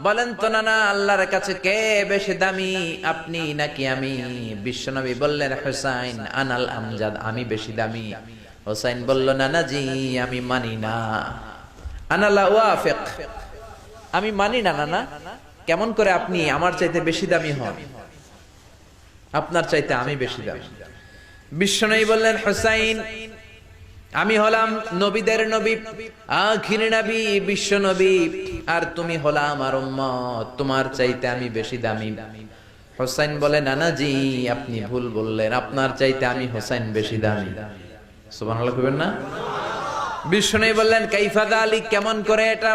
বলেন তো নানা আল্লাহর কাছে কে বেশি দামি, আপনি নাকি আমি? বিশ্বনবী বললেন হুসাইন আনাল আমজাদ, আমি বেশি দামি। হুসাইন বলল নানাজি আমি মানি না, আনা লা ওয়াফিক, আমি মানি না নানা। কেমন করে আপনি আমার চাইতে বেশি দামি হন? আপনার চাইতে আমি বেশি দামি। বিশ্বনবী বললেন হুসাইন আমি হলাম নবীদের নবী, আখির নবী বিশ্ব নবী, আর তুমি হলা আমার উম্মত, তোমার চাইতে আমি বেশি দামি। হুসাইন বলে নানাজি আপনি ভুল বললেন, আপনার চাইতে আমি হুসাইন বেশি দামি। সুবহানাল্লাহ কইবেন না? বিষ্ণু বললেন কাইফা যালিক, কেমন করে এটা?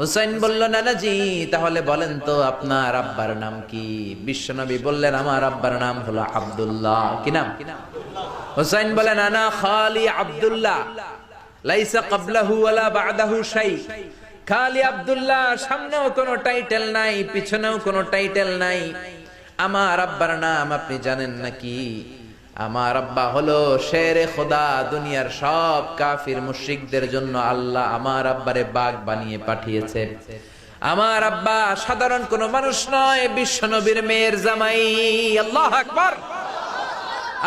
হুসাইন বলল নানাজি তাহলে বলেন তো আপনার আব্বার নাম কি? বিশ্বনবী বললেন আমার আব্বার নাম হলো আব্দুল্লাহ। কি নাম? হুসাইন বলেন আনা খালি আব্দুল্লাহ, লাইসা ক্বাবলাহু ওয়ালা বা'দাহু শাই। খালি আব্দুল্লাহ, সামনেও কোনো টাইটেল নাই, পিছনেও কোনো টাইটেল নাই। আমার আব্বার নাম আপনি জানেন নাকি? আমার আব্বা হলো শেরে খোদা, দুনিয়ার সব কাফির মুশরিকদের জন্য আল্লাহ আমার আব্বারে বাগ বানিয়ে পাঠিয়েছে। আমার আব্বা সাধারণ কোনো মানুষ নয়, বিশ্ব নবীর মেয়ের জামাই। আল্লাহু আকবার।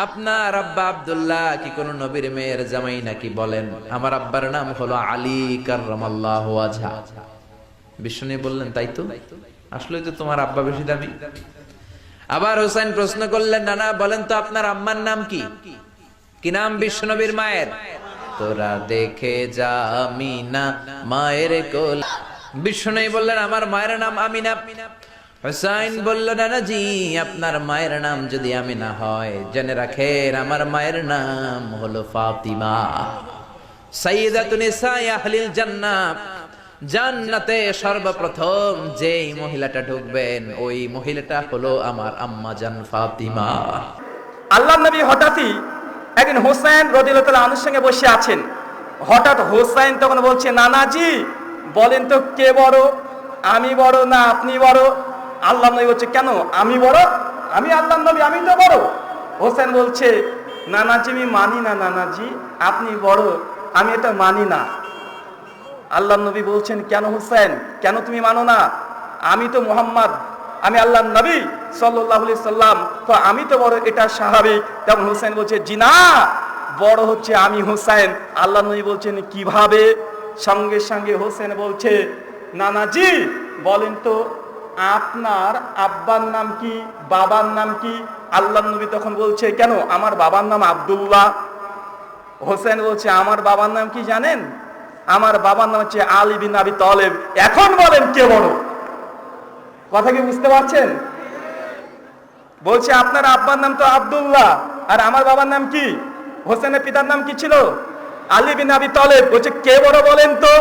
আপনার আব্বা আব্দুল্লাহ কি কোন নবীর মেয়ের জামাই নাকি? বলেন আমার আব্বার নাম হলো আলী কাররামাল্লাহু ওয়াজহা। বিষ্ণু বললেন তাই তো, আসলে তো তোমার আব্বা বেশি দামি। আবার হুসাইন প্রশ্ন করলেন নানা বলেন তো আপনার আম্মার নাম কি? কি নাম বিশ্বনবীর মায়ের? তোরা দেখে যা আমিনা মায়ের কোল। বিষ্ণু বললেন আমার মায়ের নাম আমিনা। হুসাইন বলল নানাজি আপনার মায়ের নাম যদি আমিনা হয়, জেনে রাখেন আমার মায়ের নাম হলো ফাতিমা, সাইয়্যিদাতুন নিসাই আহলিল জান্নাহ। জান্নাতে সর্বপ্রথম যেই মহিলাটা ঢুকবেন ওই মহিলাটা হলো আমার আম্মা জান ফাতিমা। আল্লাহর নবী হঠাৎই একদিন হোসেন রাদিয়াল্লাহু তাআলা আনহুর সঙ্গে বসে আছেন। হঠাৎ হোসেন তখন বলছে নানাজি বলেন তো কে বড়, আমি বড় না আপনি বড়? আল্লাহর নবী বলছে কেন আমি বড়? আমি আল্লাহর নবী, আমি তো বড়। হোসেন বলছে নানাজি আমি মানি না, নানাজি আপনি বড়, আমি এটা মানি না। আল্লাহর নবী বলছেন কেন হোসেন, কেন তুমি মানো না? আমি তো মুহাম্মদ, আমি আল্লাহর নবী সাল্লাল্লাহু আলাইহি সাল্লাম, তো আমি তো বড়, এটা স্বাভাবিক। তখন হোসেন বলছে জি না, বড় হচ্ছে আমি হোসেন। আল্লাহর নবী বলছেন কিভাবে? সঙ্গে সঙ্গে হোসেন বলছে নানাজি বলেন তো আপনার আব্বার নাম কি, বাবার নাম কি? আল্লাহর নবী তখন বলছে কেন আমার বাবার নাম আব্দুল্লাহ। হোসেন বলছে আমার বাবার নাম কি জানেন? আমার বাবার নাম হচ্ছে আলী বিন আবি তালেব। এখন বলেন কে বড়? কথা কি বুঝতে পারছেন? বলছে আপনার আব্বার নাম তো আব্দুল্লাহ, আর আমার বাবার নাম কি? হোসেনের পিতার নাম কি ছিল? আলী বিন আবি তালেব। বলছে কে বড় বলেন তো?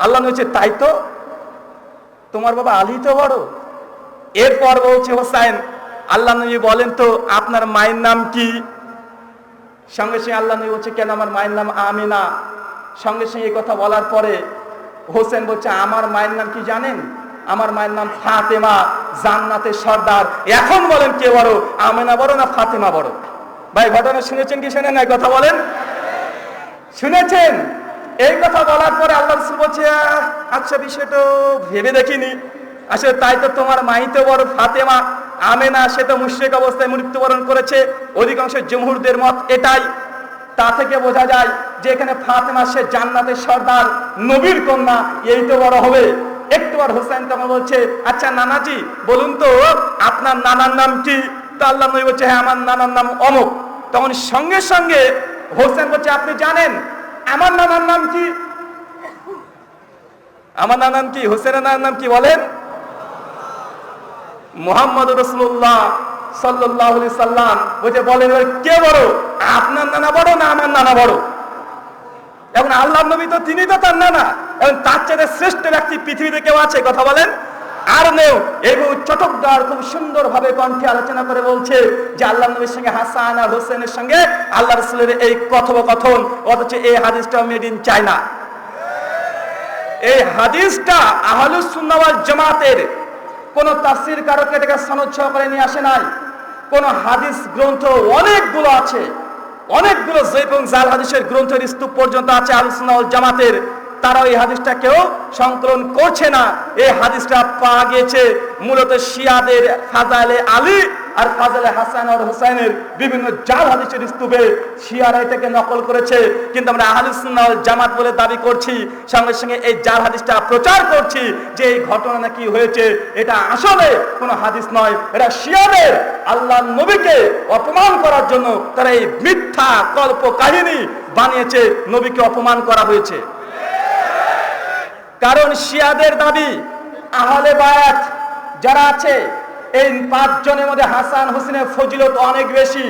আল্লাহ বলছে তাই তো, তোমার বাবা আলী তো বড়। এরপর বলছে হোসেন আল্লাহ নবী বলেন তো আপনার মায়ের নাম কি? সঙ্গে সঙ্গে আল্লাহ নবী বলছে কেন আমার মায়ের নাম আমিনা। সঙ্গে সঙ্গে এই কথা বলার পরে হোসেন বলছে আমার মায়ের নাম কি জানেন? আমার মায়ের নাম ফাতেমা, জান্নাতের সর্দার। এখন বলেন কে বড়, আমিনা বড় না ফাতেমা বড়? ভাই ঘটনা শুনেছেন কি শুনেন নাই? কথা বলেন, শুনেছেন? এই কথা বলার পরে আল্লাহ রাসূল বলছে আচ্ছা বিষয়টা ভেবে দেখিনি, আসলে তাই তো তোমার মাই তো বড় ফাতেমা, আমেনা সে তো মুশরিক অবস্থায় মৃত্যুবরণ করেছে। অধিকাংশ জমহুরদের মত এটাই। তা থেকে বোঝা যায় যে এখানে ফাতেমা সে জান্নাতের সর্দার, নবীর কন্যা, এই তো বড় হবে। একটু আর হোসেন তখন বলছে আচ্ছা নানাজি বলুন তো আপনার নানার নাম কি? তো আল্লাহ নবী বলছে হ্যাঁ আমার নানার নাম অমুক। তখন সঙ্গে সঙ্গে হোসেন বলছে আপনি জানেন আমার নানার নাম কি? আমার নানার নাম কি? হোসেনের নানার নাম কি বলেন? মুহাম্মদ রাসূলুল্লাহ সাল্লাল্লাহু আলাইহি সাল্লাম। বলছে বলেন কে বড়, আপনার নানা বড় না আমার নানা বড়? এখন আল্লাহর নবী তো তিনি তো তার নানা, এবং তার চেয়ে শ্রেষ্ঠ ব্যক্তি পৃথিবীতে কেউ আছে? কথা বলেন আর নেও। এই চটকদার খুব সুন্দর ভাবে কণ্ঠে আলোচনা করে বলছে যে আল্লাহর নবীর সঙ্গে হাসান আর হোসেনের সঙ্গে আল্লাহ রাসূলের এই কথোপকথন, অথচ এই হাদিসটা মেড ইন চায়না। এই হাদিসটা আহলুস সুন্নাহ ওয়াল জামাতের কোন তাফসীর কারক এটাকে সনদ সহকারে নিয়ে আসে নাই। কোন হাদিস গ্রন্থ অনেকগুলো আছে, অনেকগুলো জয়ীফ এবং জাল হাদিসের গ্রন্থের স্তূপ পর্যন্ত আছে আহলুস সুন্নাহ ওয়াল জামাতের, তারা এই হাদিসটা কেউ সংকলন করছে না। এই হাদিসটা পাওয়া গিয়েছে মূলত শিয়াদের ফাজাইলে আলী আর ফাজাইলে হাসান আর হুসাইনের বিভিন্ন জাল হাদিসের স্তূপে শিয়ারা এটাকে নকল করেছে। কিন্তু আমরা আহলুস সুন্নাহ ওয়াল জামাত বলে দাবি করছি, সঙ্গে সঙ্গে এই জাল হাদিসটা প্রচার করছি যে এই ঘটনা নাকি হয়েছে, এটা আসলে কোনো হাদিস নয়, এটা শিয়াদের আল্লাহর নবীকে অপমান করার জন্য তারা এই মিথ্যা কল্প কাহিনী বানিয়েছে, নবীকে অপমান করা হয়েছে। কারণ শিয়াদের দাবি আহলে বায়াত যারা আছে এই 5 জনের মধ্যে হাসান হোসেনের ফজিলত অনেক বেশি।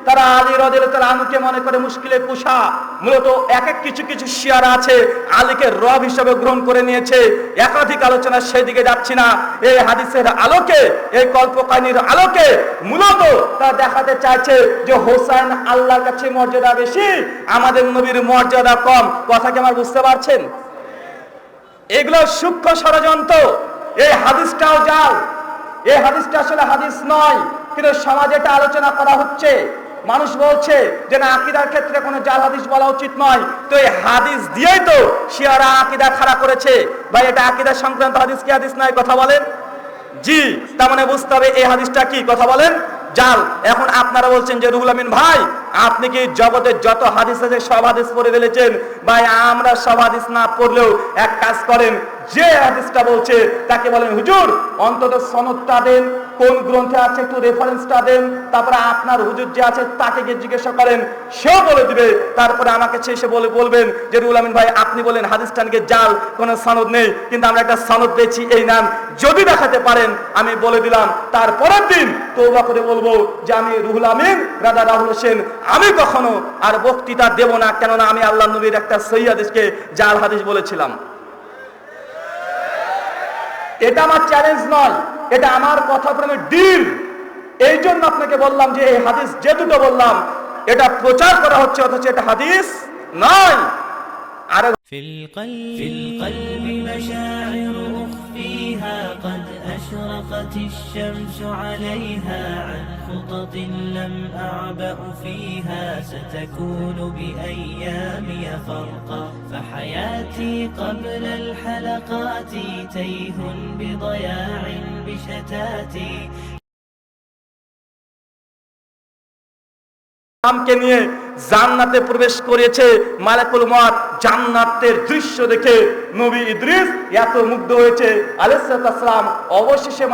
তারা আলী রাদিয়াল্লাহু তাআলা আনহুকে মনে করে মুশকিলে কুশা। মূলত এক কিছু কিছু শিয়ারা আছে আলীকে রব হিসেবে গ্রহণ করে নিয়েছে। একাধিক আলোচনা সেদিকে যাচ্ছি না। এই হাদিসের আলোকে, এই কল্পকাহিনীর আলোকে মূলত তারা দেখাতে চাইছে যে হোসেন আল্লাহর কাছে মর্যাদা বেশি, আমাদের নবীর মর্যাদা কম। কথা কি আমার বুঝতে পারছেন? এগুলো সূক্ষ্ম ষড়যন্ত্র। এই হাদিসটাও জাল, এই হাদিসটা আসলে হাদিস নয়, কিন্তু সমাজে এটা আলোচনা করা হচ্ছে। মানুষ বলছে যে না, আকীদার ক্ষেত্রে কোনো জাল হাদিস বলা উচিত নয়। তো এই হাদিস দিয়েই তো শিয়ারা আকীদা খাড়া করেছে। ভাই, এটা আকীদা সংক্রান্ত হাদিস কি হাদিস নয়? কথা বলেন। জি, তার মানে বুঝতে হবে এই হাদিসটা কি, কথা বলেন, জাল। এখন আপনারা বলছেন যে রুহুল আমিন ভাই, আপনি কি জগতের যত হাদিস আছে সব হাদিস পড়ে ফেলেছেন? ভাই, আমরা সব হাদিস না পড়লেও এক কাজ করেন, যে হাদিসটা বলছে তাকে বলেন হুজুর অন্তত সনদটা দেন, কোন গ্রন্থে আছে একটু রেফারেন্সটা দেন। তারপরে আপনার হুজুর যে আছে তাকে গিয়ে জিজ্ঞাসা করেন, সেও বলে দিবে। তারপরে আমাকে এসে বলবেন যে রুহুল আমিন ভাই, আপনি বলেন হাদিসটা নাকি জাল, কোনো সনদ নেই, কিন্তু আমরা একটা সনদ পেয়েছি, এই নাম যদি দেখাতে পারেন আমি বলে দিলাম। তারপরের দিন তওবা করে বলবো যে আমি রুহুল আমিন রাদা রাহুল হোসেন, আমি কখনো আর বক্তৃতা দেব না, কেননা আমি আল্লাহ নবীর একটা সহিহ হাদিসকে জাল হাদিস বলেছিলাম। এটা আমার চ্যালেঞ্জ নয়, এটা আমার কথা প্রেমে ডিল। এই জন্য আপনাকে বললাম যে এই হাদিস যে দুটো বললাম এটা প্রচার করা হচ্ছে, অথচ এটা হাদিস নয়। আর في القلب مشاعر أخفيها قد أشرقت الشمس عليها عن خطط لم أعبأ فيها ستكون بأيامي فرقا فحياتي قبل الحلقات تيه بضياع بشتاتي আমকে নিয়ে জান্নাতে প্রবেশ করেছে। মালাকুল মউত জান্নাতের দৃশ্য দেখে নবী ইদ্রিস এত মুগ্ধ হয়েছে আলাইহিস সালাম। অবশেষে